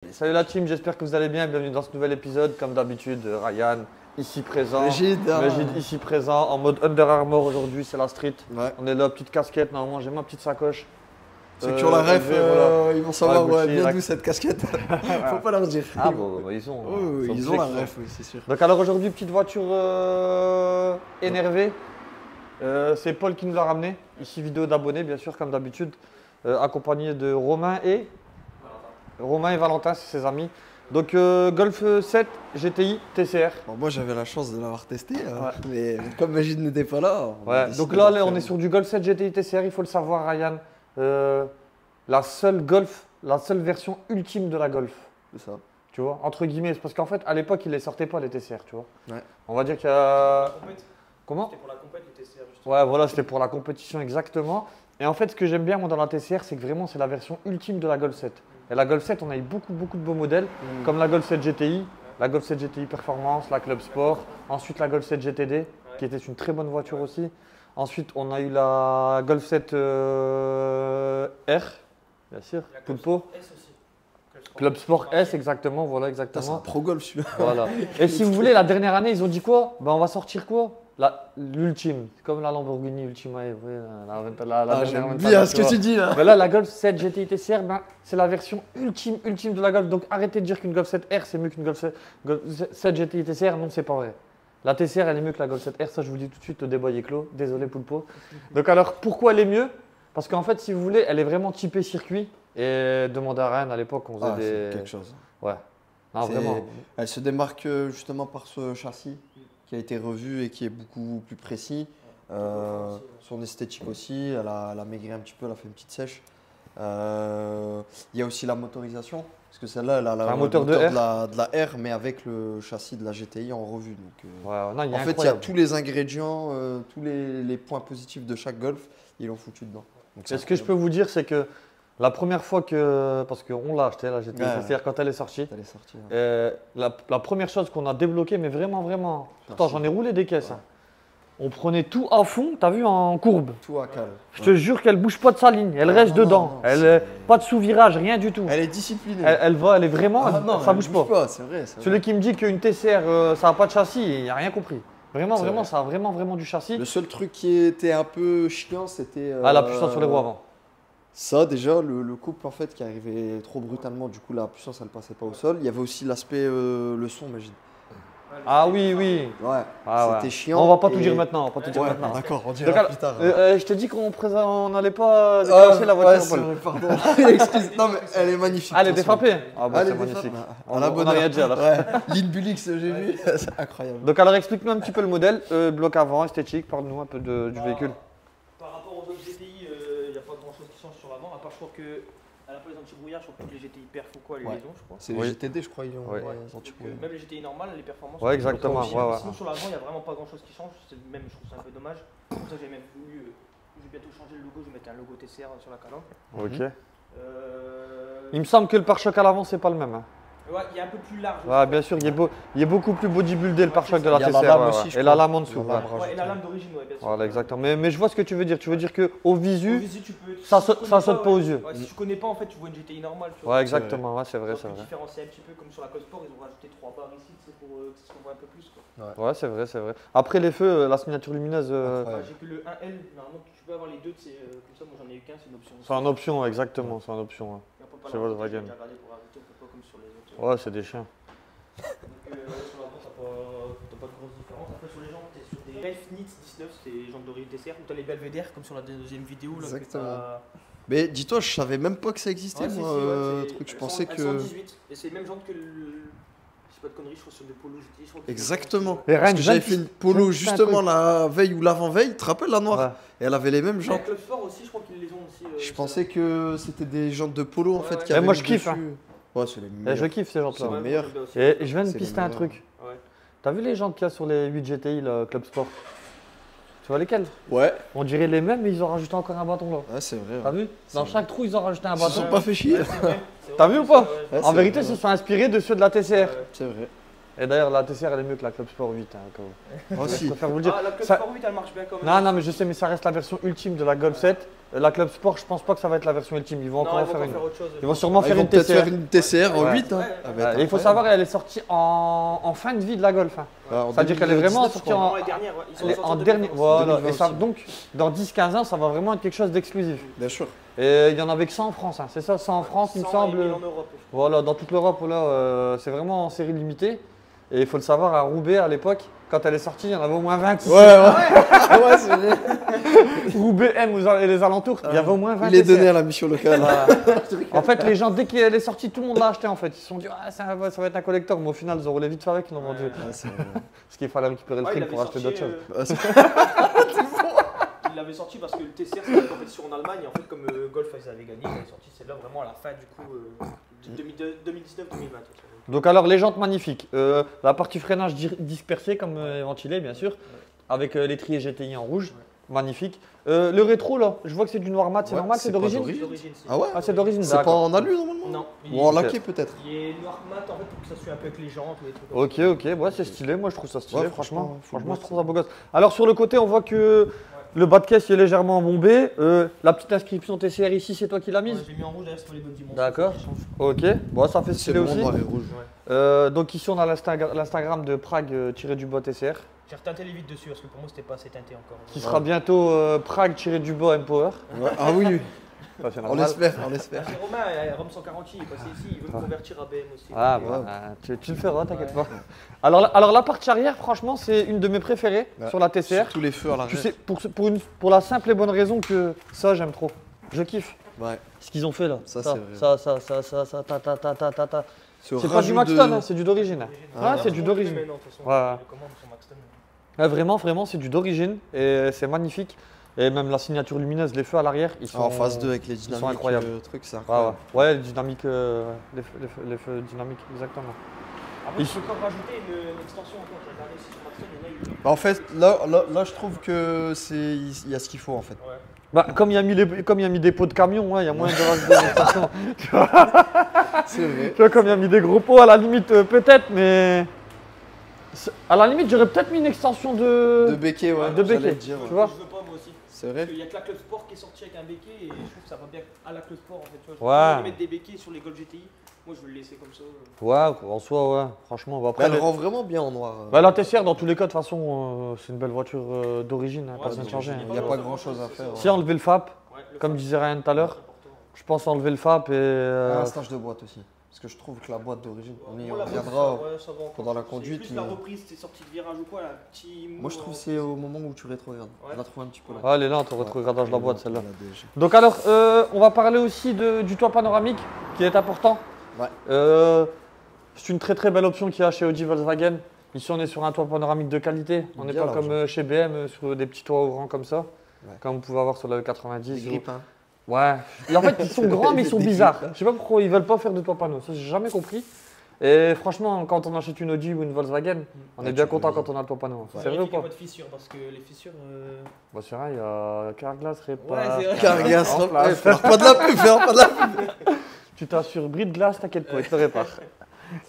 Salut la team, j'espère que vous allez bien. Bienvenue dans ce nouvel épisode. Comme d'habitude, Ryan ici présent. Magid ici présent en mode Under Armour aujourd'hui, c'est la street. Ouais. On est là, petite casquette. Normalement, j'ai ma petite sacoche. Ceux qui ont la ref, voilà. ils vont savoir Gucci, bien d'où cette casquette. Faut pas leur dire. Ah bon, bah, ils ont. Ils ont la ref, oui, c'est sûr. Donc alors aujourd'hui, petite voiture énervée. C'est Paul qui nous l'a ramené. Ici, vidéo d'abonnés, bien sûr, comme d'habitude. Accompagné de Romain et Valentin, c'est ses amis. Donc Golf 7 GTI TCR. Bon, moi j'avais la chance de l'avoir testé, hein, mais comme Magid n'était pas là. Donc là, on est sur du Golf 7 GTI TCR, il faut le savoir, Ryan. La seule version ultime de la Golf. C'est ça. Tu vois, entre guillemets, parce qu'en fait, à l'époque, ils les sortaient pas les TCR, tu vois. Ouais. On va dire qu'il y a. Comment? C'était pour la compète, les TCR, justement. Ouais, voilà, c'était pour la compétition, exactement. Et en fait, ce que j'aime bien, moi, dans la TCR, c'est que vraiment, c'est la version ultime de la Golf 7. Et la Golf 7, on a eu beaucoup de beaux modèles, comme la Golf 7 GTI, la Golf 7 GTI Performance, la Club Sport, ensuite la Golf 7 GTD, qui était une très bonne voiture aussi. Ensuite, on a eu la Golf 7 R, bien sûr, Pulpo. S aussi. Club Sport S, exactement, voilà, C'est un exactement. pro golf celui-là. Voilà. Et si vous voulez, la dernière année, ils ont dit quoi? Ben, on va sortir quoi? L'ultime, comme la Lamborghini Ultima. J'aime bien ce que tu dis là. Ben là, la Golf 7 GTI TCR, ben, c'est la version ultime de la Golf. Donc arrêtez de dire qu'une Golf 7 R c'est mieux qu'une Golf 7 GTI TCR. Non, c'est pas vrai. La TCR, elle est mieux que la Golf 7 R. Ça, je vous dis tout de suite, le débat est clos. Désolé, Poulpo. Donc alors, pourquoi elle est mieux? Parce qu'en fait, si vous voulez, elle est vraiment typée circuit. Et demandez à Rennes, à l'époque, on faisait des. C'est quelque chose. Ouais. Non, vraiment. Elle se démarque justement par ce châssis qui a été revu et qui est beaucoup plus précis. Son esthétique aussi, elle a maigri un petit peu, elle a fait une petite sèche. Il y a aussi la motorisation, parce que celle-là, elle a un moteur de la R, mais avec le châssis de la GTI en revue. Donc, non, en fait, il y a tous les ingrédients, tous les points positifs de chaque Golf, ils l'ont foutu dedans. Et ce que je peux vous dire, c'est que la première fois que, parce qu'on l'a acheté, la GTI TCR, quand elle est sortie, la première chose qu'on a débloquée, mais vraiment, pourtant j'en ai roulé des caisses. Hein. On prenait tout à fond, t'as vu, en courbe. Tout à cale. Je te jure qu'elle bouge pas de sa ligne, elle reste dedans. Pas de sous-virage, rien du tout. Elle est disciplinée. Elle est vraiment, ça bouge pas. C'est vrai. Celui qui me dit qu'une TCR, ça n'a pas de châssis, il n'a rien compris. Vraiment, ça a vraiment du châssis. Le seul truc qui était un peu chiant, c'était… la puissance sur les roues avant. Ça, déjà, le couple en fait qui arrivait trop brutalement, du coup la puissance elle passait pas au sol. Il y avait aussi l'aspect le son, Magid. Ah oui. Ouais, c'était chiant. On va pas tout dire maintenant. D'accord, on dira plus tard. Je te dis qu'on n'allait pas casser la voiture. Ouais, pardon. Excuse. Non mais elle est magnifique. Elle est défrappée. Ah bah elle c'est est magnifique. À la bonne heure déjà. L'Inbulix, j'ai vu, c'est incroyable. Donc alors explique-nous un petit peu le modèle, bloc avant, esthétique, parle-nous un peu du véhicule. Par rapport aux autres GTI, il n'y a pas grand chose qui change sur l'avant, à part je crois que elle n'a pas les anti-brouillards, je crois que toutes les GTI perf ou quoi, elles les ont, je crois. C'est les GTD, je crois, ils ont les anti-brouillards. Même les GTI normales, les performances. Ouais, exactement. Sinon sur l'avant, il n'y a vraiment pas grand chose qui change, même je trouve ça un peu dommage. C'est pour ça que j'ai même voulu, je vais bientôt changer le logo, je vais mettre un logo TCR sur la calandre. Ok. Il me semble que le pare-choc à l'avant, c'est pas le même. Hein. Ouais, il est un peu plus large. Ouais, bien sûr, il est beaucoup plus bodybuildé le pare-choc de la TCR. La lame aussi, et la lame en dessous. Ouais, et la lame d'origine, ouais, bien sûr. Voilà, exactement. Mais je vois ce que tu veux dire. Tu veux dire qu'au visu, tu peux, ça saute pas aux yeux. Ouais, si tu connais pas, en fait, tu vois une GTI normale. Tu vois. Ouais, exactement. Ouais, c'est vrai. Tu différencier un petit peu comme sur la Code Sport, ils ont rajouté 3 barres ici, c'est pour que ça se voit un peu plus. Quoi. Ouais, c'est vrai. Après les feux, la signature lumineuse. J'ai que le 1L. Normalement, tu peux avoir les deux. Comme ça, moi j'en ai eu qu'un, c'est une option. C'est une option, exactement. C'est une option. C'est Volkswagen. Ouais, c'est des chiens. Donc sur l'avant, t'as pas de grosse différence. Après sur les jantes, t'es sur des Ref Nitz 19, c'est les jantes d'origine TCR, où t'as les belvédères comme sur la deuxième vidéo. Là, exactement. Mais dis-toi, je savais même pas que ça existait, moi. Je pensais que. 118, et c'est les mêmes jantes que le. Je sais pas de conneries, je crois sur des polos GT. Exactement. Parce que j'avais fait une polo justement la veille ou l'avant-veille, tu te rappelles la noire? Et elle avait les mêmes jantes. Club Sport aussi, je crois qu'ils les ont aussi. Je pensais que c'était des jantes de polo en fait qui avaient. Moi je kiffe. Ouais, c'est les meilleurs. Je kiffe ces jantes-là. C'est les meilleurs. Et je viens de pister un truc. T'as vu les jantes qu'il y a sur les 8 GTI, le Club Sport? Tu vois lesquelles? Ouais. On dirait les mêmes, mais ils ont rajouté encore un bâton là. Ouais, c'est vrai. T'as vu? Dans chaque trou, ils ont rajouté un bâton. Ils se sont pas fait chier. T'as vu ou pas? En vérité, ils se sont inspirés de ceux de la TCR. C'est vrai. Et d'ailleurs, la TCR, elle est mieux que la Club Sport 8. Hein, Moi je aussi. préfère vous le dire. Ah, la Club Ça- Sport 8, elle marche bien quand même. Non, non, mais je sais, mais ça reste la version ultime de la Golf 7. La Club Sport, je pense pas que ça va être la version ultime. Ils vont encore Non, en ils vont faire encore une. faire autre chose. Ils vont sûrement Ils faire vont une peut-être TCR. faire une TCR en Ouais. 8. Hein. Ouais. Elle va être Il faut incroyable. savoir, elle est sortie en fin de vie de la Golf. Hein. Ouais, en Ça veut dire qu'elle est vraiment 2019, sortie je crois. en, Non, les dernières, ouais, ils sont elle est sortis en dernier. 2020. Voilà. 2020 Et ça, aussi. donc, dans 10-15 ans, ça va vraiment être quelque chose d'exclusif. Bien sûr. Et il y en avait que 100 en France. Hein. C'est ça, 100 en France, il me 100 semble. et 1000 en Europe. Voilà, dans toute l'Europe, là, c'est vraiment en série limitée. Et il faut le savoir, à Roubaix, à l'époque, quand elle est sortie, il y en avait au moins 20. Ouais, ouais. Ouais, c'est vrai. Roubaix, M et les alentours, il y avait au moins 20. Il est donné TCR. à la mission locale. Voilà. En fait, les gens, dès qu'elle est sortie, tout le monde l'a acheté en fait. Ils se sont dit, ah, ça va être un collector. Mais au final, ils ont roulé vite fait avec, ils l'ont vendu. Ouais, c'est vrai. Parce qu'il fallait récupérer le Ouais, il fric pour l'avait acheter sorti, d'autres choses. Ouais, c'est- il l'avait sorti parce que le TCR c'était une compétition en Allemagne. Et en fait, comme Golf ils avaient gagné, il avait sorti celle-là vraiment à la fin du coup de 2019-2020. Donc, alors, les jantes magnifiques. La partie freinage dispersée, comme ventilé, bien sûr. Avec l'étrier GTI en rouge. Magnifique. Le rétro, là, je vois que c'est du noir mat. C'est Ouais, normal, c'est c'est pas d'origine D'origine, Ah ouais. Ah, c'est d'origine, C'est pas d'accord. en alu normalement. Non, Ou en laqué peut-être. il est noir mat en fait pour que ça suive un peu avec les jantes ou les trucs comme Ok, ouais, c'est stylé. Moi, je trouve ça stylé, Ouais, franchement. franchement, Franchement, je trouve ça beau gosse. Alors, sur le côté, on voit que le bas de caisse est légèrement bombé. La petite inscription TCR ici, c'est toi qui l'as ça. mise Ouais, je l'ai mis en rouge d'ailleurs, c'est pour les bonnes dimensions. D'accord. Ça change. Ok, bon, ça fait C'est stylé bon, aussi. noir et rouge. Donc, ici, on a l'Instagram de Prague tiré du bas TCR. J'ai reteinté les vitres dessus parce que pour moi c'était pas assez teinté encore. Qui sera bientôt Prague tiré du bas Empower. Ouais. Ah oui, oui. Ça, c'est On normal. l'espère, on l'espère. C'est Romain, Rome 140, il est passé ici, il veut me convertir à BM aussi. Ah, Ouais. bah, tu le feras, t'inquiète pas. Alors, la partie arrière, franchement, c'est une de mes préférées Ouais. sur la TCR. Tous les feux à Tu l'arrière. sais, pour la simple et bonne raison que ça, j'aime trop. Je kiffe Ouais. ce qu'ils ont fait là. Ça, c'est vrai. Ta. Ce C'est pas rajout du de- Maxton, hein, c'est du d'origine. Ah, Ouais, c'est du d'origine. Mais non, de toute façon, Ouais. les commandes sont Maxton. Ouais, vraiment, c'est du d'origine et c'est magnifique. Et même la signature lumineuse, les feux à l'arrière, ils sont En phase 2 avec les sont dynamiques, incroyables. truc, c'est Ouais, incroyable. ouais, les dynamiques, les feux dynamiques, exactement. Après, Il- tu peux encore rajouter une extension encore. J'ai regardé ici sur Maxton, il y en a eu. Bah, en fait, là, je trouve que il y a ce qu'il faut en fait. Ouais. Bah, comme il y a mis des pots de camion, ouais, il y a moins de rajouter des extensions. C'est vrai. Tu vois, comme il y a mis des gros pots, à la limite, peut-être, mais. À la limite, j'aurais peut-être mis une extension De béquet, ouais. de j'allais béquet. le dire, Tu ouais. vois. Je veux pas moi aussi. C'est Parce vrai. qu'il y a que la Club Sport qui est sortie avec un béquet et je trouve que ça va bien à la Club Sport en fait. Tu vois, je Ouais. peux mettre des béquets sur les Golf GTI. Moi je veux le laisser comme ça. Ouais, en soi, ouais, franchement. Bah, Mais après, elle rend vraiment bien en noir. bah, la TCR, dans tous les cas, de toute façon, c'est une belle voiture d'origine, hein, Ouais, pas besoin de c'est changer. d'origine. Il n'y a pas grand chose à faire. Si enlever le FAP, Ouais, le comme FAP, disait Ryan tout à l'heure, c'est important. je pense enlever le FAP et. Un stage de boîte aussi. Parce que je trouve que la boîte d'origine, on y Moi, la reviendra. boîte, ça va encore. pendant la C'est conduite, plus la mais- reprise, tes sorties de virage ou quoi, là, petit. Moi, je trouve que c'est au moment où tu rétrogrades. Ouais. Je la trouve un petit peu là. Ah, elle est lente, au rétrogradage de la boîte, celle-là. La DG. Donc, alors, on va parler aussi du toit panoramique, qui est important. Ouais. C'est une très très belle option qu'il y a chez Audi Volkswagen. Ici, on est sur un toit panoramique de qualité. On n'est Bien pas large. comme chez BM, sur des petits toits ouvrants comme ça, Ouais. comme vous pouvez avoir sur le 90. Des grippes, hein. Ouais. Et en fait, ils sont grands, mais ils sont Des bizarres. grippes. Je sais pas pourquoi ils veulent pas faire de toit panneau. Ça, j'ai jamais compris. Et franchement, quand on achète une Audi ou une Volkswagen, on Ouais, est bien tu content peux- quand on a le toit panneau. Ouais. C'est vrai ou Vérifier pas les modes fissures parce que les fissures. Bah, c'est vrai, il y a Carglass, Répar. Ouais, c'est vrai. Cargas, En place. faire pas de la pub, faire pas de la pub. Tu t'assures, bris de glace, t'inquiète pas, il te le répare.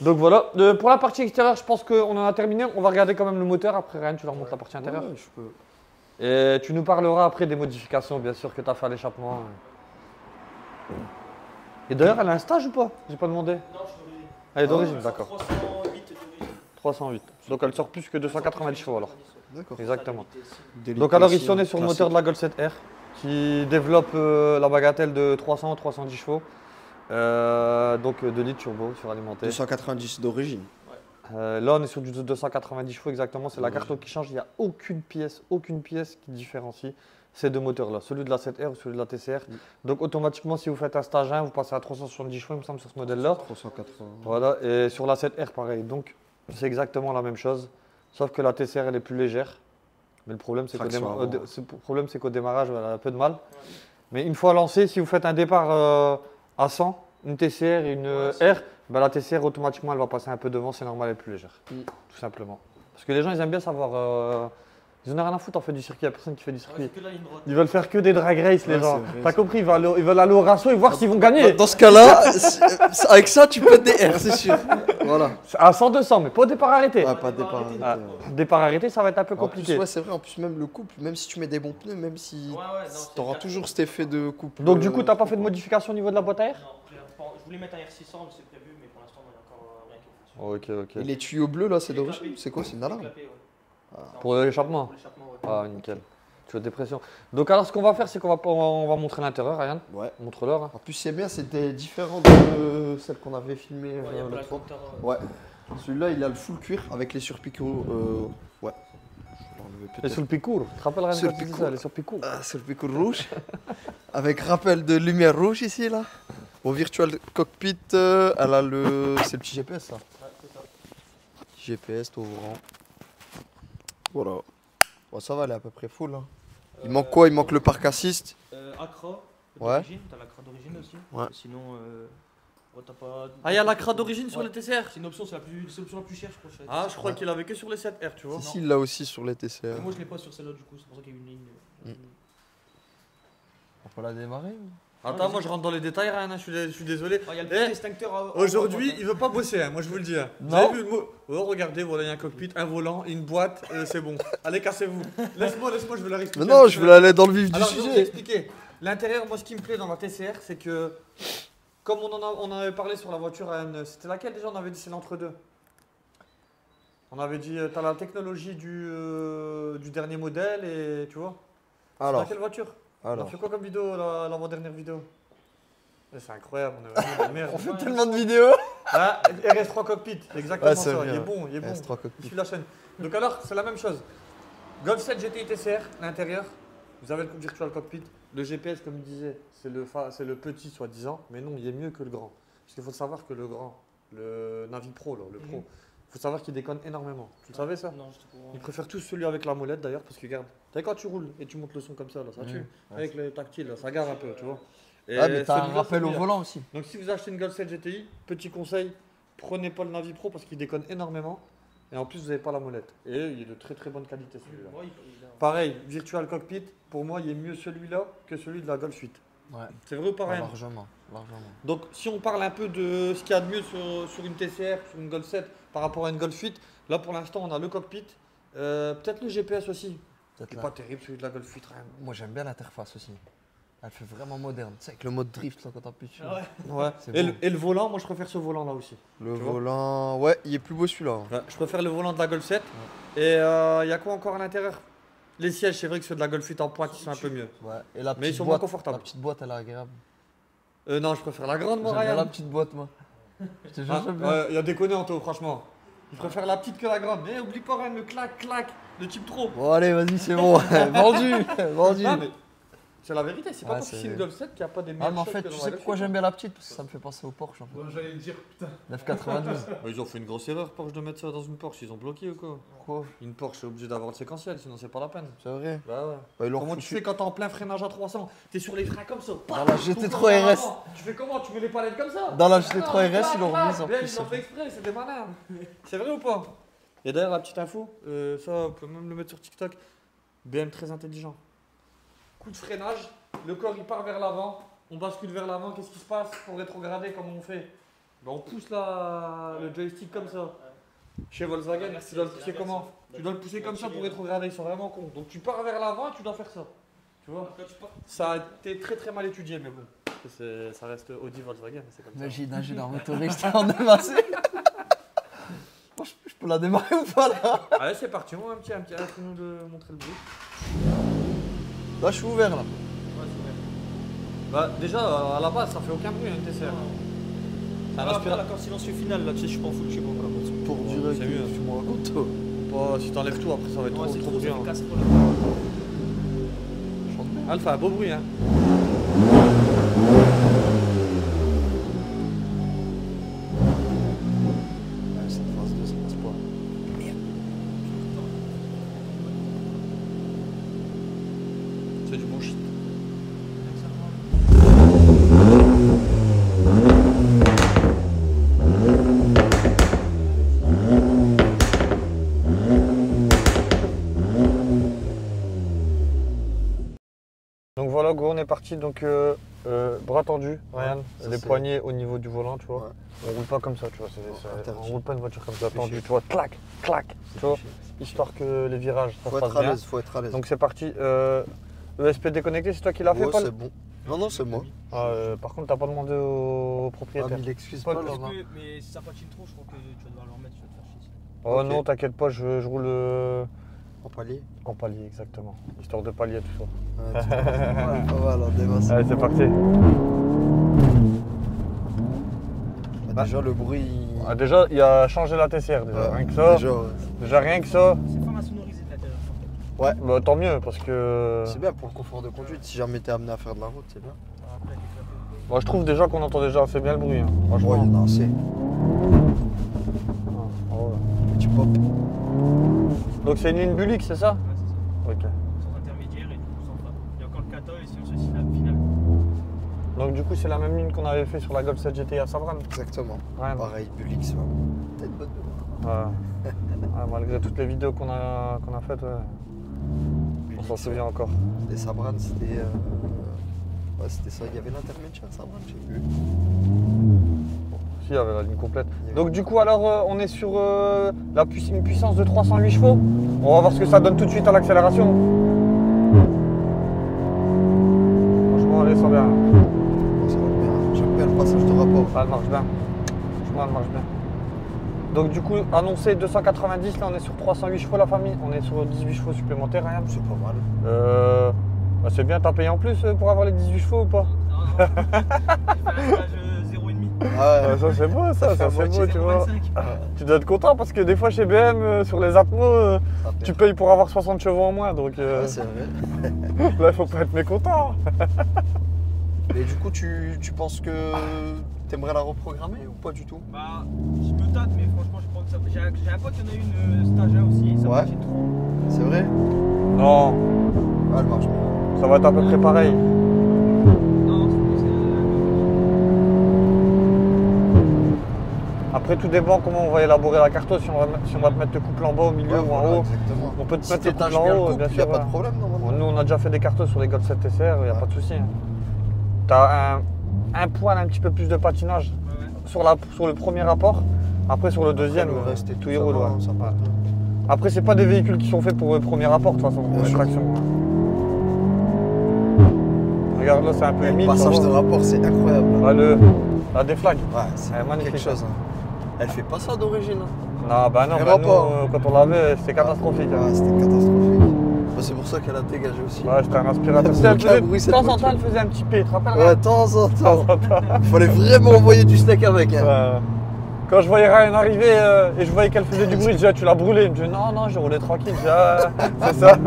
Donc voilà, pour la partie extérieure, je pense qu'on en a terminé. On va regarder quand même le moteur. Après, Ryan, tu leur montres la partie intérieure. Ouais, je peux. Et tu nous parleras après des modifications, bien sûr, que tu as fait à l'échappement. Et d'ailleurs, elle a un stage ou pas? J'ai pas demandé. Non, je suis d'origine. Elle est d'origine, d'accord. 308 d'origine. 308. Donc elle sort plus que 290 chevaux alors. D'accord. Exactement. Délicat Donc alors aussi, ici on est sur le moteur de la Golf 7R qui développe la bagatelle de 300 310 chevaux. Donc 2 litres turbo suralimenté. 290 d'origine. Là on est sur du 290 chevaux exactement, c'est la carte qui change, il n'y a aucune pièce qui différencie ces deux moteurs là, celui de la 7R ou celui de la TCR. Donc automatiquement si vous faites un stage 1, vous passez à 370 chevaux il me semble sur ce modèle là. 380. Voilà, et sur la 7R pareil, donc c'est exactement la même chose, sauf que la TCR elle est plus légère. Mais le problème c'est Traction avant. qu'au démarrage elle a un peu de mal. Mais une fois lancée, si vous faites un départ à 100, une TCR et une R, ben la TCR automatiquement elle va passer un peu devant, c'est normal, elle est plus légère. Tout simplement. Parce que les gens ils aiment bien savoir Ils en ont rien à foutre en fait du circuit, il n'y a personne qui fait du Ouais, circuit. c'est que la ligne droite. Ils veulent faire que des drag race les Ouais, gens. c'est vrai, T'as c'est compris, ils veulent aller au rasso et voir s'ils vont gagner. Dans ce cas-là, avec ça, tu peux te DR, c'est sûr. Voilà. À 100-200, mais pas au départ arrêté. Ouais, pas de départ arrêté. Ah, départ arrêté, ça va être un peu En plus, compliqué. ouais, c'est vrai, en plus, même le couple, même si tu mets des bons pneus, même si Ouais, non, c'est t'auras clair. toujours cet effet de couple. Donc du coup, t'as pas fait de modification au niveau de la boîte à air? Non, je voulais mettre un R600, mais c'est prévu, mais pour l'instant, il n'y a encore rien qui est fait. Ok. Et les tuyaux bleus là, c'est Les d'origine? clapets. C'est quoi? C'est une alarme? Clapé, ouais. Pour l'échappement. Pour l'échappement, ouais. Ah, nickel. Tu veux dépression. Donc alors, ce qu'on va faire, c'est on va montrer l'intérieur, Ryan. Ouais. Montre-leur. hein. En plus, c'est bien, c'était différent de celle qu'on avait filmée Ouais, il y a pas la l'autre fois. compteur. Ouais. Celui-là, il a le full cuir avec les surpicots. Ouais. Je vais l'enlever Et peut-être. sur le picour. Tu te rappelles, Ryan, Sur quand le tu dis picour. ça, elle est sur picour. Ah, sur le picots rouge. Avec rappel de lumière rouge ici, là. Au Virtual Cockpit, elle a le. C'est le petit GPS, ça. Ouais, c'est ça. Petit GPS, au rang. Voilà. Bon, ça va, elle est à peu près full. Hein. Il manque quoi? Il manque le parc assist. Accra Ouais. d'origine, t'as l'Accra d'origine aussi. Ouais. Sinon, ouais, t'as pas. Ah, il y a l'acra d'origine sur Ouais. le TCR. C'est une option, c'est l'option la plus chère, je crois. sur la Ah, TCR. je crois qu'il avait que sur les 7R, tu vois. Ici, il l'a aussi sur les TCR. Mais moi, je l'ai pas sur celle-là, du coup, c'est pour ça qu'il y a une ligne. On peut la démarrer? Attends, moi je rentre dans les détails, Ryan, je suis désolé. Ah, il y a le Eh, petit extincteur à- Aujourd'hui, à- il veut pas bosser, hein, moi je vous le dis. hein. Vous Non. avez vu le mot? Oh, regardez, voilà, il y a un cockpit, un volant, une boîte, c'est bon. Allez, cassez-vous. Laisse-moi, je vais leur expliquer. Mais non, je voulais aller dans le vif du Alors, je vais vous sujet. expliquer. L'intérieur, moi, ce qui me plaît dans la TCR, c'est que, comme on en avait parlé sur la voiture AN, c'était laquelle déjà? On avait dit c'est l'entre-deux. On avait dit, t'as la technologie du dernier modèle et tu vois. C'est Alors, dans quelle voiture? On a alors. fait quoi comme vidéo, l'avant-dernière vidéo? C'est incroyable, on est vraiment de la merde. On fait tellement de vidéos. Ah, RS3 Cockpit, exactement Ouais, c'est ça. vrai, Il est ouais. bon, il est bon. S3 Il cockpit. suit la chaîne. Donc alors, c'est la même chose. Golf 7 GTI TCR, l'intérieur, vous avez le Virtual Cockpit. Le GPS, comme il disait, c'est le petit soi-disant, mais non, il est mieux que le grand. Parce qu'il faut savoir que le grand, le Navi Pro, là, le Pro, il faut savoir qu'il déconne énormément. Tu le savais ça? Non, j'étais pour. Ils préfèrent tous celui avec la molette d'ailleurs, parce que regarde, tu sais quand tu roules et tu montes le son comme ça, là, ça tue. Avec le tactile, là, ça gare un peu, tu vois. Et Ah, mais t'as un celui-là, rappel c'est au bien. volant aussi. Donc si vous achetez une Golf 7 GTI, petit conseil, prenez pas le Navi Pro parce qu'il déconne énormément. Et en plus, vous n'avez pas la molette. Et il est de très très bonne qualité celui-là. Ouais, il a- Pareil, Virtual Cockpit, pour moi, il est mieux celui-là que celui de la Golf 8. Ouais. C'est vrai ou pas, Ryan? Largement. Donc si on parle un peu de ce qu'il y a de mieux sur une TCR, sur une Golf 7 par rapport à une Golf 8, là pour l'instant, on a le cockpit. Peut-être le GPS aussi. Peut-être Il n'est là. pas terrible celui de la Golf 8, Ryan. Moi, j'aime bien l'interface aussi. Elle fait vraiment moderne. Tu sais, avec le mode drift, là, quand t'appuies dessus. Ah ouais. Ouais. C'est Et beau. et le volant, moi je préfère ce volant là aussi. Le Tu vois volant, ouais, il est plus beau celui-là. hein. Ouais, je préfère le volant de la Golf 7. Et il y a quoi encore à l'intérieur? Les sièges, c'est vrai que ceux de la Golf 8 en pointe, ils sont un peu mieux. Ouais. Et la Mais ils petite sont moins boîte, confortables. la petite boîte, elle est agréable. Non, je préfère la grande, moi, J'aime bien la Ryan. petite boîte, moi. Je te jure, Ah, j'aime bien. ouais, il y a déconné, Anto, franchement. Il préfère la petite que la grande. Mais oublie pas, Ryan, le clac, le type trop. Bon, allez, vas-y, c'est bon. Vendu. Vendu. Non, mais c'est la vérité, c'est pas Ouais, parce que c'est- c'est une Golf 7 qu'il n'y a pas des Ah, meilleures mais en choses fait, que tu dans sais la Golf pourquoi 8. j'aime bien la petite? Parce que ça me fait penser au Porsche, en fait. Bon, j'allais le dire, putain. 992. Ils ont fait une grosse erreur, Porsche, de mettre ça dans une Porsche. Ils ont bloqué ou quoi? Pourquoi? Une Porsche, c'est obligé d'avoir le séquentiel, sinon c'est pas la peine. C'est vrai. Bah ouais. Bah, ils l'ont Comment tu foutu. fais quand t'es en plein freinage à 300? T'es sur les freins comme ça. Dans la GT3 Ton frein RS. avant. Tu fais comment? Tu mets les palettes comme ça? Dans la GT3 Ah, RS, ils l'ont clac, remise en clac. plus. Ils l'ont fait exprès, c'est des malins. C'est vrai ou pas? Et d'ailleurs, la petite info, ça, on peut même le mettre sur TikTok. BM très intelligent. Coup de freinage, le corps il part vers l'avant, on bascule vers l'avant, qu'est-ce qui se passe pour rétrograder? Comment on fait? Ben, on pousse le joystick comme ça. Chez Volkswagen, tu dois le pousser comment? Tu dois le pousser comme ça pour rétrograder, ils sont vraiment cons. Donc tu pars vers l'avant et tu dois faire ça. Tu vois? Quand tu pars- Ça a été très très mal étudié, mais bon. Ça reste Audi Volkswagen, c'est comme ça. Imagine un dans motoriste en démassé. Bon, je peux la démarrer ou pas là? Allez, c'est parti, on a un petit nous de montrer le bruit. Là, je suis ouvert là. Ouais, c'est vrai. Bah, déjà, à la base, ça fait aucun bruit, une TCR. Ah, après, l'accord silencieux final, là, tu sais, je suis pas en foutu, bon, quoi. Pour Bon, durer, c'est mieux. tu me racontes toi. Pas, si t'enlèves tout, après, ça va être Ouais, trop, c'est trop trop, ça bruyant. fait casse pour le Chante bien. Ah, elle fait un beau bruit, hein. Ouais, cette phase 2, ça passe pas. C'est du bon shit. parti. Donc, bras tendus, Ryan. ça, Les c'est- poignets au niveau du volant, tu vois. Ouais. On roule pas comme ça, tu vois. interdit. On roule pas une voiture comme ça, C'est tendue, péché. tu vois. Clac, clac, tu vois. péché, c'est Histoire que les virages, ça Faut se passe être à bien. l'aise, faut être à l'aise. Donc, c'est parti. ESP déconnecté, c'est toi qui l'as fait, Ouais, Paul? c'est bon. Non, c'est moi. Par contre, t'as pas demandé au Ah, propriétaire. mais il excuse Paul, pas, Parce Laurent. que- mais si ça patine trop, je crois que tu vas devoir le remettre, tu vas te faire chier. Oh Ok. non, t'inquiète pas, je roule En palier. en palier, exactement. Histoire de palier tout ça. Ouais, pas mal, on démasse. Allez, c'est parti. Déjà, le bruit. Ah, déjà, il a changé la TCR, déjà. Ouais, Rien que ça. déjà, ouais. Déjà, rien que ça. C'est pas mal sonorisé de l'intérieur. Bah, tant mieux, parce que. C'est bien pour le confort de conduite. Si jamais t'es amené à faire de la route, c'est bien. Après, avec la paix. Moi, je trouve déjà qu'on entend déjà assez bien le bruit. Hein. Franchement. Ouais, il y en a assez. Ah, ouais. Petit pop. Donc, c'est une ligne Bulix, c'est ça? Ouais, c'est ça. Ok. Sans intermédiaire et du coup sans frappe. Il y a encore le kata et sinon c'est synapse finale. Donc, du coup, c'est la même ligne qu'on avait fait sur la Golf 7 GTI à Savran. Exactement. Ouais. Pareil, Bulix. Ouais. T'as une bonne mémoire. Ouais. Ouais, malgré toutes les vidéos qu'on a faites, ouais. On s'en Bulix, souvient encore. Et Sabran, c'était. Ouais, c'était ça. Il y avait l'intermédiaire Sabran, je sais plus. Si, il y avait la ligne complète. Il y avait- Donc du coup alors on est sur une puissance de 308 chevaux. On va voir ce que ça donne tout de suite à l'accélération. Franchement elle est bien. Bon, ça va bien. J'aime bien le passage de rapport. Elle marche bien. Franchement elle marche bien. Donc du coup annoncé 290, là on est sur 308 chevaux la famille. On est sur 18 chevaux supplémentaires rien. C'est pas mal. Bah, c'est bien, t'as payé en plus pour avoir les 18 chevaux ou pas? Non, non. J'ai fait un stage 0,5. Ah Ouais, ça c'est beau ça fait c'est à moitié, beau tu vois. 0,25. Tu dois être content parce que des fois chez BM sur les Atmos tu payes pour avoir 60 chevaux en moins donc Ouais, c'est vrai. là il faut pas être mécontent. Et du coup, tu penses que t'aimerais la reprogrammer ou pas du tout? Bah, je me tâte, mais franchement, je pense que ça. J'ai un pote qui en a une stagiaire aussi, et ça Ouais. patine trop. C'est vrai? Non, Ah, elle marche bien. ça va être à peu près pareil. Non, c'est. Après tout dépend comment on va élaborer la carte, si on va te mettre le couple en bas, au milieu Ouais, ou en voilà, haut. exactement. On peut te Si mettre le t'étages couple bien en le haut, couple, bien il n'y sûr. a pas de ouais. problème normalement. Nous on a déjà fait des cartes sur les Golf 7 TCR, il n'y a pas de souci. Hein. T'as un poil un petit peu plus de patinage Ouais, ouais. sur le premier rapport. Après sur le deuxième, Après, le reste et tout tout, y ça roule. va, Ouais. ça Ouais. passe bien. Après c'est pas des véhicules qui sont faits pour le premier rapport de toute façon, Bien les sûr. tractions. Regarde là c'est un peu Le humide. passage ça de va. rapport, c'est incroyable. Ouais, la déflag. Ouais, c'est Elle est magnifique, quelque chose. Hein. Elle fait pas ça d'origine. Hein. Non, bah non, Rien bah à nous, part. quand on l'avait, c'était catastrophique. hein. Ouais, c'était catastrophique. Bah, c'est pour ça qu'elle a dégagé aussi. Ouais, c'était un aspirateur. Elle Tu sais, elle faisait faisait- aucun bruit, de cette temps en temps, voiture. elle faisait un petit P, tu te rappelles Ouais, de temps en temps. Il fallait vraiment envoyer du steak avec. Hein. Quand je voyais Ryan arriver et je voyais qu'elle faisait du bruit, je disais ah, tu l'as brûlé. Il me disait non, non, j'ai roulé tranquille. Je disais, ah, c'est ça.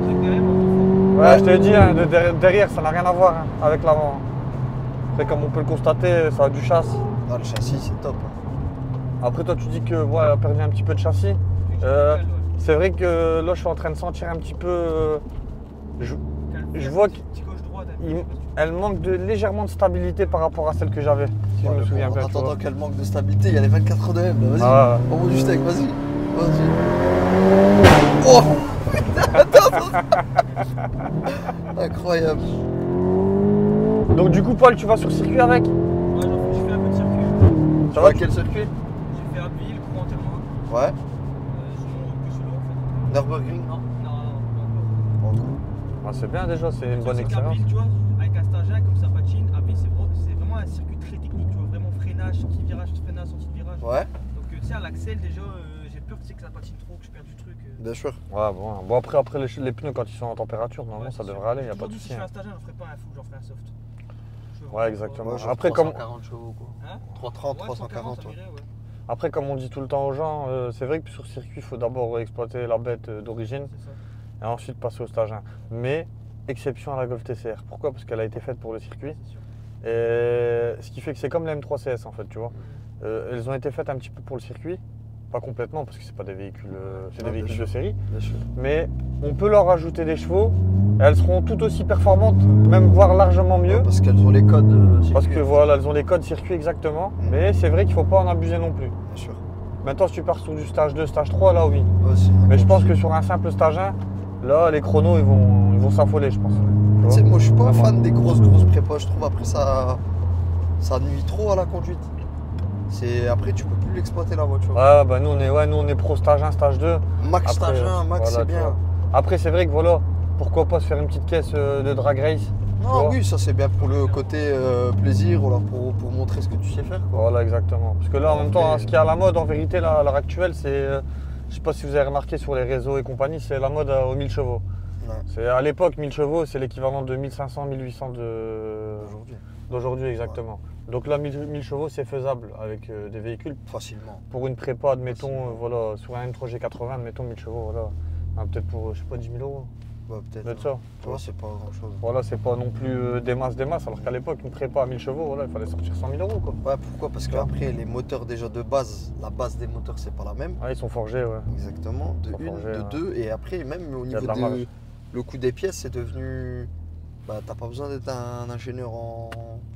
C'est quand même un Ouais, je t'ai dit, hein, derrière, ça n'a rien à voir hein, avec l'avant. Après, comme on peut le constater, ça a du chasse. Ah, le châssis, c'est top. Hein. Après, toi, tu dis que voilà, elle a perdu un petit peu de châssis. C'est vrai que là, je suis en train de sentir un petit peu. Je vois qu'elle manque légèrement de stabilité par rapport à celle que j'avais, si je me souviens bien. En tu vois. attendant qu'elle manque de stabilité, il y a les 24 heures de M. Vas-y, Ah. envoie du steak, vas-y. Vas-y. Oh Incroyable. Donc, du coup, Paul, tu vas sur circuit avec? Ouais, j'ai fait un peu de circuit. Ça va quel circuit? J'ai fait Abbeville, Courant-Termois. Ouais. Que celui-là en fait. Nürburgring. Non, pas encore. Ah, c'est bien déjà, c'est une bonne C'est expérience. qu'Abbeville, tu vois, avec un stagiaire comme ça patine, Abbeville c'est vraiment un circuit très technique, tu vois, vraiment freinage, sortie de virage, freinage, sortie de virage. Ouais, Donc tu sais, à l'axel déjà, j'ai peur que ça patine trop, que je perde du truc. bien sûr. Ouais, bon après les pneus, quand ils sont en température, normalement, ça devrait aller, il n'y a pas de Si souci. je fais hein. un stagiaire, j'en ferai pas un full, j'en ferai un soft. Ouais, exactement. Moi, Après, comme- 340 chevaux, quoi. Hein 330, Ouais, 340, ça ouais. m'irait, ouais. Après, comme on dit tout le temps aux gens, c'est vrai que sur circuit, il faut d'abord exploiter la bête d'origine C'est ça. et ensuite passer au stage 1. Mais exception à la Golf TCR. Pourquoi? Parce qu'elle a été faite pour le circuit. C'est sûr. Et ce qui fait que c'est comme la M3CS en fait, tu vois. Elles ont été faites un petit peu pour le circuit. Pas complètement parce que c'est pas des véhicules, c'est Ouais, des bien véhicules sûr. de série. Bien sûr. Mais on peut leur rajouter des chevaux. Et elles seront tout aussi performantes, même voire largement mieux. Ouais, parce qu'elles ont les codes. Parce circuit, que voilà, elles ont les codes circuit exactement. Mais c'est vrai qu'il ne faut pas en abuser non plus. Bien sûr. Maintenant, si tu pars sur du stage 2, stage 3, là, oui. Ouais, c'est Mais je pense compliqué. que sur un simple stage 1, là, les chronos, ils vont s'affoler, je pense. Tu Tu sais, vois. moi je suis pas Vraiment. fan des grosses prépas, je trouve après ça nuit trop à la conduite. Après tu peux plus l'exploiter la voiture. Ouais, bah nous on est pro stage 1, stage 2. Max Après, stage 1, max voilà, c'est tu bien. vois. Après, c'est vrai que voilà, pourquoi pas se faire une petite caisse de drag race. tu Non vois. oui, ça c'est bien pour le côté plaisir ou alors pour montrer ce que tu sais faire quoi. Voilà, exactement. Parce que là, en même temps, Mais- hein, ce qui est à la mode en vérité, là, à l'heure actuelle, c'est. Je sais pas si vous avez remarqué sur les réseaux et compagnie, c'est la mode aux 1000 chevaux. Ouais. C'est à l'époque, 1000 chevaux, c'est l'équivalent de 1500, 1800 Aujourd'hui. d'aujourd'hui, exactement. Donc là, 1000 chevaux, c'est faisable avec des véhicules. Facilement. Pour une prépa, admettons, Facilement. voilà, sur un M3G80, admettons 1000 chevaux, voilà. Ah, peut-être pour, je sais pas, 10 000 euros. Ouais, peut-être. Peut-être ça. Tu vois, c'est pas grand chose. Voilà, c'est pas non plus des masses, alors qu'à l'époque, une prépa à 1000 chevaux, voilà, il fallait sortir 100 000 euros, quoi. Ouais, pourquoi? Parce qu'après les moteurs déjà de base, la base des moteurs c'est pas la même. Ah, ils sont forgés, ouais. Exactement, de Pas une, forgé, de ouais. deux, et après même au y a niveau de la marge. le coût des pièces c'est devenu. Bah t'as pas besoin d'être un ingénieur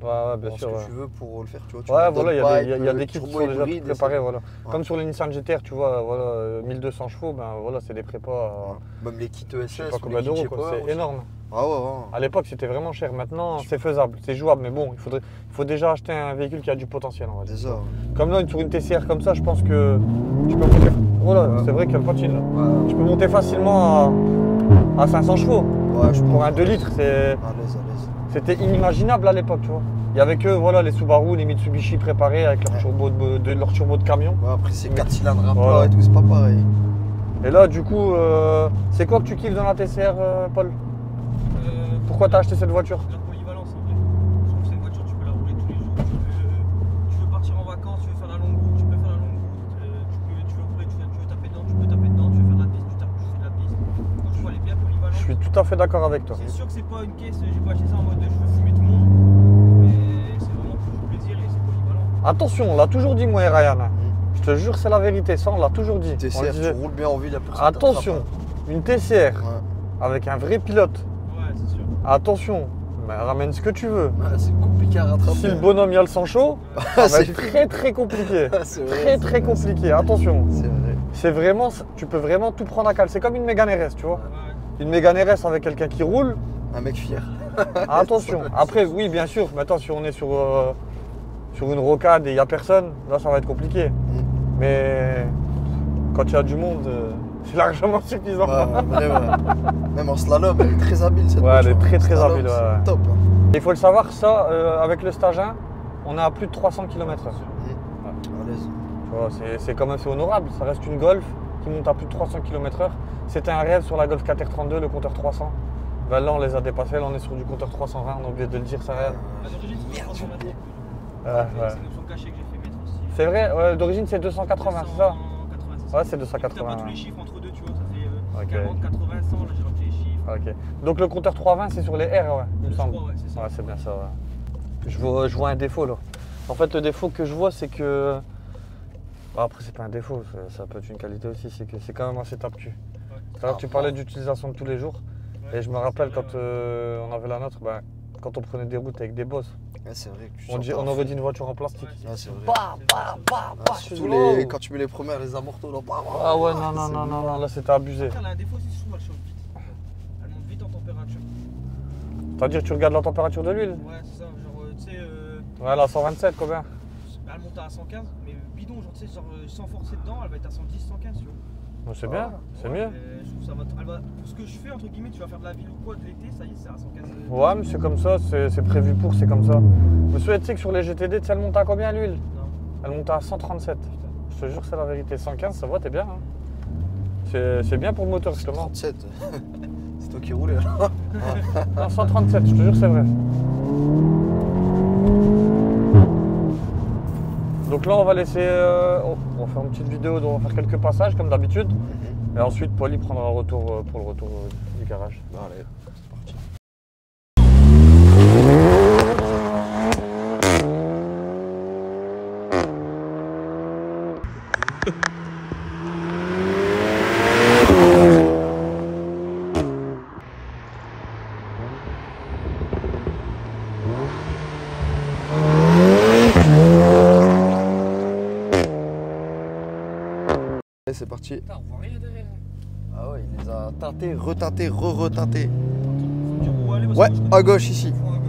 Ouais, bien en sûr. ce que Ouais. tu veux pour le faire, tu vois. Tu Ouais, mets voilà, il y a Dog des, Pipe, il y a des kits qui turbo sont déjà hybride, tout préparés, voilà. Ouais. Comme sur les Nissan GTR, tu vois, voilà, 1200 chevaux, ben voilà, c'est des prépas à Même les kits je ESS, sais pas ou combien les kits d'euros, G quoi. Power C'est aussi. énorme. Ah ouais, ouais. À l'époque, c'était vraiment cher. Maintenant, c'est faisable, c'est jouable, mais bon, il faut déjà acheter un véhicule qui a du potentiel, on va dire. C'est ça. Comme là, sur une TCR comme ça, je pense que tu peux monter. Voilà, Ouais. c'est vrai qu'elle patine là. Ouais, Tu peux monter facilement à 500 chevaux. ouais, je Pour pense. un 2 litres, À l'aise, à l'aise. c'était inimaginable à l'époque, tu vois. Il y avait que voilà, les Subaru, les Mitsubishi préparés avec leur Ouais. turbo de camion. Ouais, après c'est 4 cylindres à plat Voilà. et tout, c'est pas pareil. Et là, du coup, c'est quoi que tu kiffes dans la TCR, Paul? Pourquoi t'as acheté cette voiture? La polyvalence en vrai. Je trouve que c'est une voiture, tu peux la rouler tous les jours. Tu veux partir en vacances, tu veux faire la longue route, tu peux faire la longue route. Tu veux rouler, tu veux taper dedans, tu peux taper dedans, tu veux faire de la piste, tu fais de la piste. Donc je vois, elle est bien polyvalente. Je suis tout à fait d'accord avec toi. C'est sûr que c'est pas une caisse, j'ai pas acheté ça en mode je veux fumer tout le monde. Mais c'est vraiment pour du plaisir et c'est polyvalent. Attention, on l'a toujours dit, moi et Ryan. Je te jure, c'est la vérité. Ça, on l'a toujours dit. On le TCR, disait. tu roules bien en ville, la personne Attention, une TCR Ouais, avec un vrai pilote. Ouais, c'est sûr. Attention, mais ramène ce que tu veux. ouais, c'est compliqué à rattraper. Si le bonhomme y a le sang chaud, ça va C'est être très très compliqué. C'est vrai, Très c'est très vrai, compliqué. Attention, C'est vrai. c'est vraiment, tu peux vraiment tout prendre à cale. C'est comme une Mégane RS, tu vois. Ouais. Une Mégane RS avec quelqu'un qui roule. Un mec fier. Attention. Après, oui, bien sûr. Maintenant, si on est sur une rocade et il n'y a personne, là, ça va être compliqué. Mais quand il y a du monde, c'est largement suffisant. Ouais, vraiment. Même en slalom, elle est très habile cette Ouais, elle voiture. est très, très Slalom, habile, ouais. c'est top. Hein. Il faut le savoir, ça, avec le stage 1, on est à plus de 300 km/h. À l'aise. Tu vois, c'est quand même c'est honorable. Ça reste une Golf qui monte à plus de 300 km/h. C'était un rêve sur la Golf 4R32, le compteur 300. Ben là, on les a dépassés. Là, on est sur du compteur 320. On a oublié de le dire, ça rêve. À l'origine, c'est 320. Ouais, C'est ouais. une option cachée que j'ai fait mettre aussi. C'est vrai, ouais, d'origine, c'est 280, c'est ça? 280, c'est Ouais, ça. c'est Et puis t'as 280. pas tous les chiffres entre deux, tu vois, ça fait Ok. 40, 80, 100, là j'ai rajouté les chiffres. Ok. Donc le compteur 320, c'est sur les R, ouais, il me Je semble. crois, ouais, c'est ça. Ouais, c'est bien ça, ouais. Je vois un défaut, là. En fait, le défaut que je vois, c'est que... Bah, après, c'est pas un défaut, ça peut être une qualité aussi, c'est que c'est quand même assez tape-cul. Ouais. Alors, tu parlais d'utilisation de tous les jours, Ouais, et je me rappelle c'est quand vrai, on avait la nôtre, bah, quand on prenait des routes avec des bosses, Ouais, c'est vrai que tu on sens pas. aurait dit une voiture en plastique. Ouais, Ouais, c'est vrai. Bah, Surtout je dis, oh. quand tu mets les premières, les amortos là. Ah ouais, non, c'est non, là c'était abusé. Après, elle a un défaut aussi, je trouve, elle chauffe vite. En fait. Elle monte vite en température. C'est-à-dire, tu regardes la température de l'huile? Ouais, c'est ça. Genre, tu sais, Ouais, là, 127, combien? elle monte à 115, mais bidon, genre, tu sais, genre, sans forcer dedans, elle va être à 110, 115, tu vois. Bon, c'est bien, c'est Ouais, mieux. mais je trouve ça va, elle va. Pour ce que je fais, entre guillemets, tu vas faire de la ville ou quoi de l'été, ça y est, c'est à 115. Ouais, mais c'est comme ça, c'est prévu pour, c'est comme ça. Monsieur, tu sais que sur les GTD, tu sais, elle monte à combien l'huile? Non, Elle monte à 137. putain. Je te jure, c'est la vérité. 115, ça va, t'es bien. Hein. C'est bien pour le moteur, justement. 37. C'est toi qui roulais là. Non, 137, je te jure, c'est vrai. Donc là, on va laisser. On va faire une petite vidéo, on va faire quelques passages, comme d'habitude. Et ensuite, Paul, il prendra un retour pour le retour du garage. Allez, c'est parti. parti. Putain, on voit rien derrière. Ah ouais, il les a teintés, reteintés, re-reteintés. Faut me dire où aller parce Ouais, que je connais à gauche ici. pas. À gauche.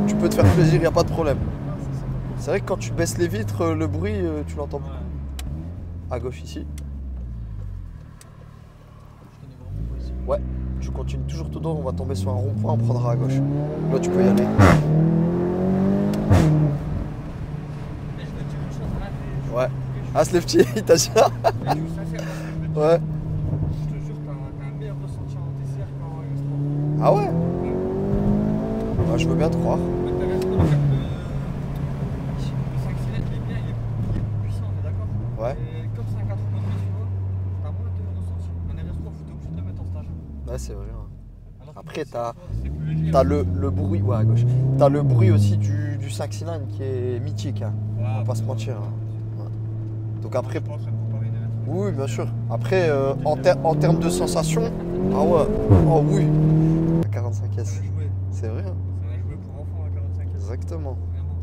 Tu peux te faire plaisir, y a pas de problème. Ah, c'est sympa. C'est vrai que quand tu baisses les vitres, le bruit, tu l'entends Ouais. pas. À gauche ici. Je connais vraiment pas ici. Ouais, tu continues toujours tout droit, on va tomber sur un rond-point, on prendra à gauche. Là, tu peux y aller. Et je vais te dire une chose, là, Ouais. Ah, ce petit, il t'a dit ça? je suis sincère, Ouais. je te jure, t'as un meilleur ressenti en TCR qu'en RS3. Ah ouais? Ouais, je veux bien te croire. Le le 5 cylindres, il est bien, il est puissant, on est d'accord? Ouais. Et comme c'est un 80 chevaux, t'as moins de ressenti. Un RS3, t'es obligé de le mettre en stage. Ouais, c'est vrai. hein. Alors que Après, le t'as- c'est plus léger. T'as le bruit, ouais, à gauche. T'as le bruit aussi du 5 cylindres qui est mythique, hein. On va pas se mentir. hein. Ouais. Donc après, Je suis pas en train de comparer les lettres. oui, bien sûr. Après, en termes de sensations, ah ouais, oh oui. À 45 S, Ça va jouer. c'est vrai. hein. Ça va jouer pour enfants à 45 ans. Exactement. Vraiment.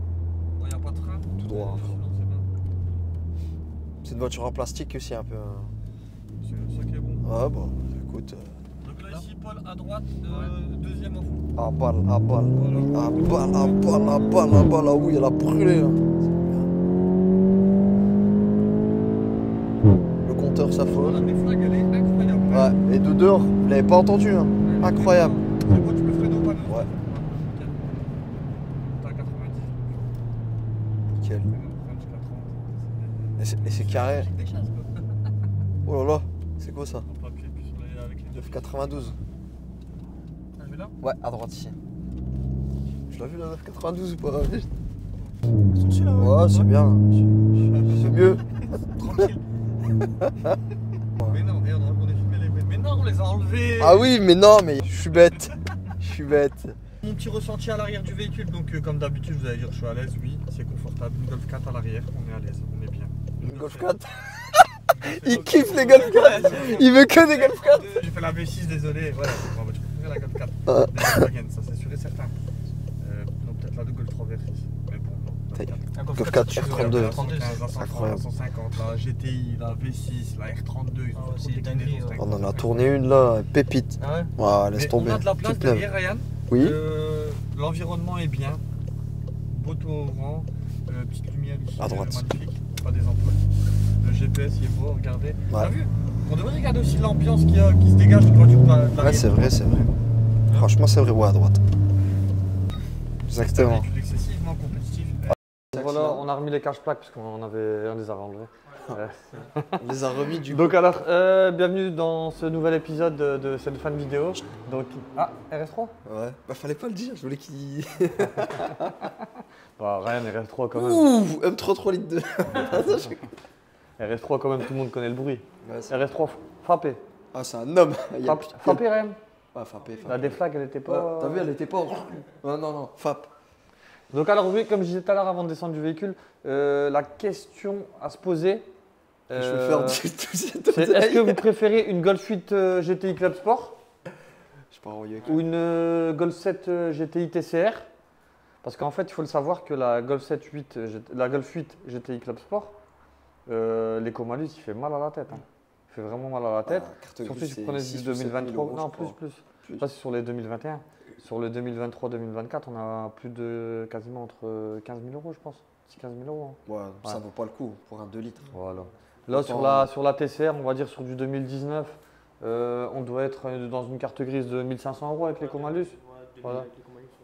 Bon, y a pas de frein. Tout droit, hein. Sinon, c'est bien. C'est une voiture en plastique aussi un peu. hein. C'est ça qui est bon. Ah bon, écoute. Donc là, ici, Paul à droite, deuxième au fond. À balle, à balle. Voilà. À balle, à balle, à balle, à balle. Ah oui, elle a brûlé là. Le compteur Voilà, s'affole. mes flags, elle est incroyable. Ouais, et de dehors, vous l'avez pas entendu, hein. Incroyable. C'est bon, tu peux freiner au panneau. Ouais. Nickel. T'as 90. Nickel. Freine jusqu'à 30. Et c'est carré. J'ai des chances, quoi. Oh là là, c'est quoi ça? On peut appuyer plus sur avec les deux. 992. Ah, je vais là. Ouais, à droite ici. Tu l'as vu la 992 ou pas? Ils sont dessus là. Ouais, c'est bien. C'est mieux. Tranquille. Mais non, regarde, on est fumé les bêtes. Mais non, on les a enlevés. Ah oui, mais non, mais je suis bête. Je suis bête. Mon petit ressenti à l'arrière du véhicule, donc comme d'habitude, vous allez dire je suis à l'aise, oui, c'est confortable. Une Golf 4 à l'arrière, on est à l'aise, on est bien. Une Golf 4. Il kiffe les Golf 4. Il veut que des Golf 4. J'ai fait la V6, désolé. Voilà, bon, bah, tu préfères la Golf 4. Ah. Des Volkswagen, ça c'est sûr et certain. Non, peut-être la Golf 3 V6. Mais bon, non. T'as- La Golf 4 R32. La 115, la 130, Incroyable. la 150, la GTI, la V6, la R32. Ils ont c'est trop de dinguerie, déclinaisons, ouais. c'est On en a tourné une là, pépite. Ah ouais. Ouais, laisse Mais tomber. on a de la place Toute neuve. derrière, Ryan. Oui. L'environnement est bien. Beau toit au rang. Petite lumière ici. À droite. Magnifique. Pas des ampoules. Le GPS il est beau, regardez. T'as Ouais. vu? On devrait regarder aussi l'ambiance qui se dégage d'une voiture de Ouais, c'est vrai, c'est vrai. Franchement, c'est vrai. Ouais, à droite. C'est un Exactement. véhicule excessivement compétitif. Voilà, on a remis les cache-plaques parce qu'on les avait enlevés. On les a remis du coup. Donc alors, bienvenue dans ce nouvel épisode de cette fan vidéo. Donc, ah, RS3 Ouais. Bah, fallait pas le dire, je voulais qu'il. Bah rien, RS3 quand même. Ouh, M3 3 litres 2. RS3 quand même, tout le monde connaît le bruit. Ouais, RS3 frappé. ah, c'est un homme. Il y a- Frappé Ryan. Ouais, frappé. La déflag, elle était pas. Ouais, t'as vu, elle était pas. Non, non, non. Fap. Donc alors oui, comme je disais tout à l'heure avant de descendre du véhicule, la question à se poser. Je vais faire du tout cet c'est est-ce que vous préférez une Golf 8 GTI Club Sport Je pars en ou une Golf 7 GTI TCR? Parce qu'en fait, il faut le savoir que la Golf 8 GTI Club Sport, l'éco-malus, il fait mal à la tête. hein. Il fait vraiment mal à la tête. Surtout si vous prenez du 2023. Non, plus. Ça, c'est sur les 2021. Sur le 2023-2024, on a plus de quasiment entre 15 000 euros, je pense. 15 000 euros. hein. Ouais, ça Ouais. vaut pas le coup pour un 2 litres. Voilà. Là, sur la TCR, on va dire sur du 2019, on doit être dans une carte grise de 1500 euros avec l'éco-malus. Voilà.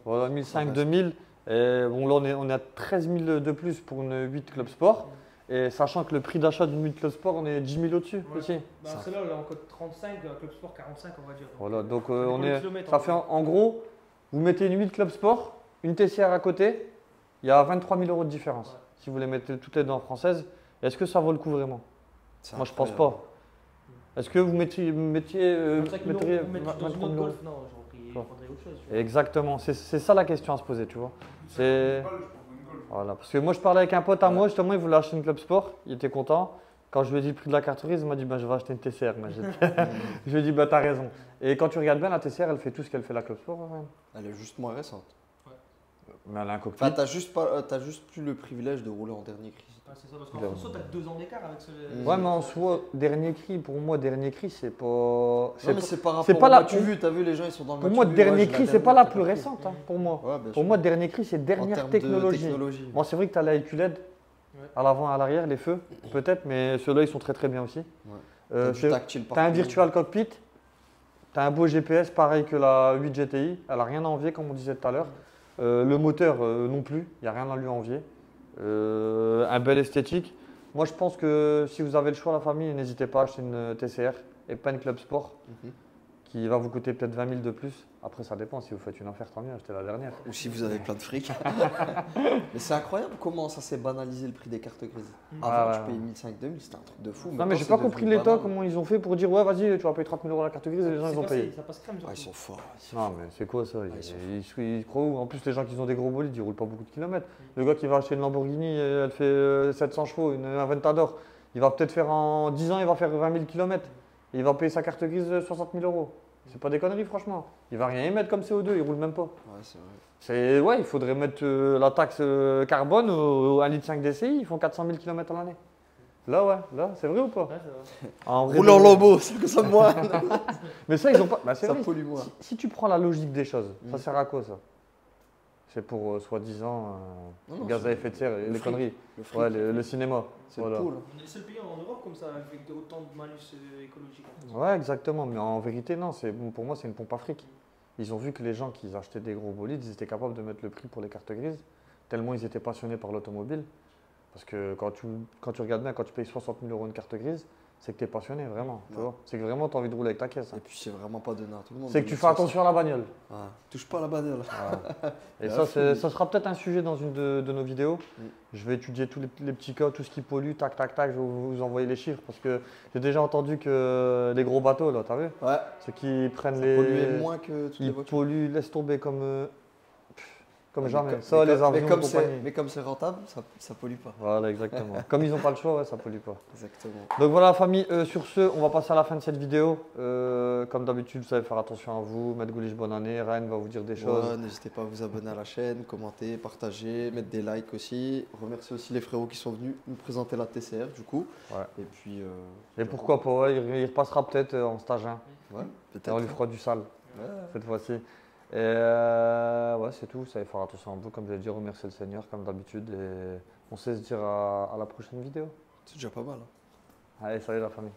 Voilà, 1500, 2000. Et bon, là, on est à 13 000 de plus pour une 8 Club Sport. Et sachant que le prix d'achat d'une 8 Club Sport, on est 10 000 au-dessus Ouais. aussi. Bah, celle-là, elle est en code 35, de la Club Sport 45, on va dire. Voilà, donc Ça dépend on des est. kilomètres, Ça en fait en gros, vous mettez une 8 Club Sport, une TCR à côté, il y a 23 000 euros de différence. Ouais. Si vous les mettez toutes les deux en française, est-ce que ça vaut le coup vraiment? C'est Moi, je pense incroyable. pas. Est-ce que vous mettriez 25 000 mettriez euros pour mettre dans 23 une 000 autre euros? Golf, non, je Quoi. prendrais autre chose. tu vois. Exactement, c'est ça la question à se poser, tu vois. C'est voilà, parce que moi je parlais avec un pote à moi, justement, il voulait acheter une Club Sport, il était content. Quand je lui ai dit le prix de la carte grise, il m'a dit bah, je vais acheter une TCR. Je lui ai dit bah t'as raison. Et quand tu regardes bien la TCR, elle fait tout ce qu'elle fait la Club Sport. Ouais. Elle est juste moins récente. Mais elle a un cockpit. Enfin, t'as juste plus le privilège de rouler en dernier cri. Ouais, c'est ça, parce qu'en France, t'as 2 ans d'écart avec ce. Ouais, mais en soi, dernier cri, pour moi, dernier cri, c'est pas. Non, mais c'est par c'est rapport pas au la- match vu. T'as vu, les gens, ils sont dans le Pour match moi, vu. dernier Ouais, j'ai cri, la c'est pas dernière, la t'as plus compris. récente, hein, pour moi. Ouais, bien Pour sûr. moi, dernier cri, c'est En dernière termes de technologie. technologie. Bon, c'est vrai que tu as la QLED à l'avant, à l'arrière, les feux, peut-être, mais ceux-là, ils sont très très bien aussi. T'as du tactile T'as un partout. virtual cockpit, t'as un beau GPS pareil que la 8 GTI, elle n'a rien à envier, comme on disait tout à l'heure. Le moteur non plus, il n'y a rien à lui envier. Un bel esthétique. Moi, je pense que si vous avez le choix, la famille, n'hésitez pas à acheter une TCR et pas une Club Sport Mhm. qui va vous coûter peut-être 20 000 de plus. Après, ça dépend. Si vous faites une affaire, tant mieux, achetez la dernière. Ou si vous avez plein de fric. Mais c'est incroyable comment ça s'est banalisé le prix des cartes grises. Avant, Ah, tu ouais. payais 1500-2000, c'était un truc de fou. Non, mais Maintenant, j'ai c'est pas devenu compris l'État, banal. comment ils ont fait pour dire ouais, vas-y, tu vas payer 30 000 € la carte grise et les gens, ils ont payé. Ça passe crème, Ah, ils surtout. sont forts. Non, mais c'est quoi ça ils sont ils croient où? En plus, les gens qui ont des gros bolides, ils roulent pas beaucoup de kilomètres. Le gars qui va acheter une Lamborghini, elle fait 700 chevaux, une Aventador, il va peut-être faire en 10 ans, il va faire 20 000 km. Il va payer sa carte grise 60 000 €. C'est pas des conneries, franchement. Il va rien y mettre comme CO2, il roule même pas. Ouais, c'est vrai. Ouais, il faudrait mettre la taxe carbone au 1,5 litre DCI, ils font 400 000 km à l'année. Là, ouais, là, c'est vrai ou pas? Ouais, c'est vrai. En vrai, Roule en lambeau, c'est que ça de moi. Mais ça, ils ont pas. Bah, c'est Ça vrai. pollue moins. Si tu prends la logique des choses, ça Mm. sert à quoi ça? C'est pour soi-disant Non, non, gaz à c'est- effet de serre et le les fric. conneries. Le fric, Ouais, le cinéma. c'est Voilà. le pool. On est le seul pays en Europe comme ça, avec autant de malus écologiques. Ouais, exactement. Mais en vérité, non. Pour moi, c'est une pompe à fric. Ils ont vu que les gens qui achetaient des gros bolides, ils étaient capables de mettre le prix pour les cartes grises, tellement ils étaient passionnés par l'automobile. Parce que quand tu regardes bien, quand tu payes 60 000 € une carte grise, c'est que tu es passionné, vraiment. Tu Ouais. vois, c'est que vraiment tu as envie de rouler avec ta caisse. hein. Et puis c'est vraiment pas donné à tout le monde. C'est que tu fais attention à la bagnole. Ouais. Touche pas à la bagnole. Et La ça, folie. ça sera peut-être un sujet dans une de nos vidéos. Mm. Je vais étudier tous les petits cas, tout ce qui pollue, tac, tac, tac. Je vais vous envoyer les chiffres parce que j'ai déjà entendu que les gros bateaux, là, t'as vu? Ouais. Ceux qui prennent Ça les. polluait moins que toutes les Ils voitures. polluent, laisse tomber comme Mais jamais. comme- Ça, mais les comme- avions, mais comme compagnie. mais comme c'est rentable, ça pollue pas. Voilà, exactement. Comme ils n'ont pas le choix, ouais, ça pollue pas. Exactement. Donc voilà, famille, sur ce, on va passer à la fin de cette vidéo. Comme d'habitude, vous savez faire attention à vous. Maître Goulich, bonne année. Ryan va vous dire des choses. Ouais, n'hésitez pas à vous abonner à la chaîne, commenter, partager, mettre des likes aussi. Remercier aussi les frérots qui sont venus nous présenter la TCR du coup. Ouais. Et puis. Et pourquoi pas, ouais, il repassera peut-être en stage 1. Ouais, Et peut-être. on lui fera du sale Ouais. cette fois-ci. Et ouais, c'est tout. Vous savez faire attention à vous. Comme je l'ai dit, remercier le Seigneur comme d'habitude. Et on sait se dire à la prochaine vidéo. C'est déjà pas mal. Hein. Allez, salut la famille.